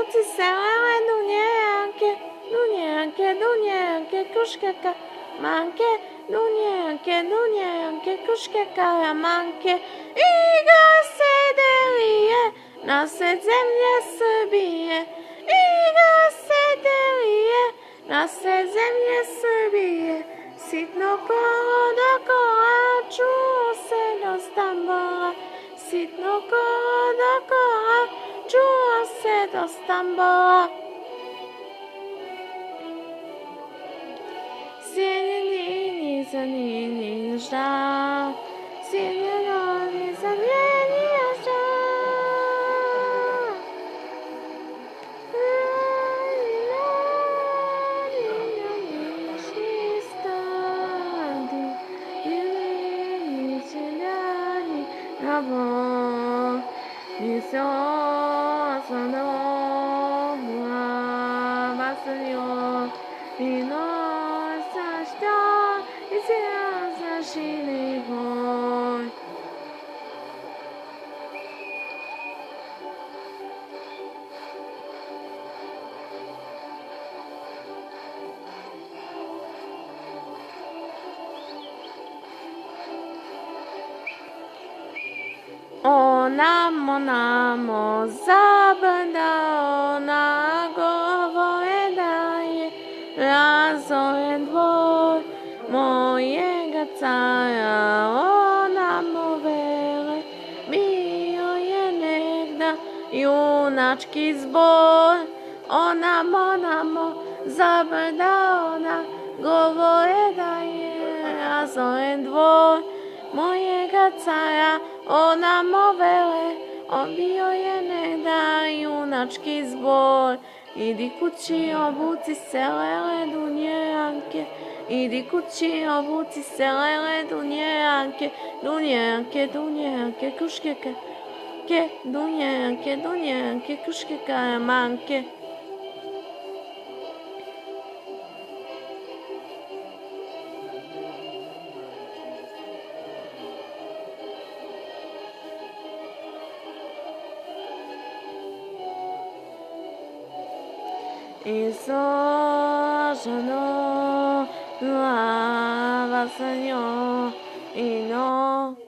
buci selele dunjejanke, kuškeka, manke, dunjejanke, kuškeka, manke, iga se delije, na sred zemlje Srbije, iga se delije, na sred zemlje Srbije, sitno kolo do kola, čuo se dosta bola, sitno kolo do kola, čuo se dosta bola. Sjedini nisam ni šta, sjedino nisam ni šta. Onamo zabrda, ona govore da je razoren dvor mojega cara. Onamo vele, bio je negda junački zbor. Onamo zabrda, ona govore da je razoren dvor mojega cara. Onamo vele, on bio je negda junački zbor. Idi kući, obuci se lele dunjejanke, idi kući, obuci se lele dunjejanke, dunjejanke, kuškeke, dunjejanke, kuškeke, manke. I sožano, lava sa njom, i no.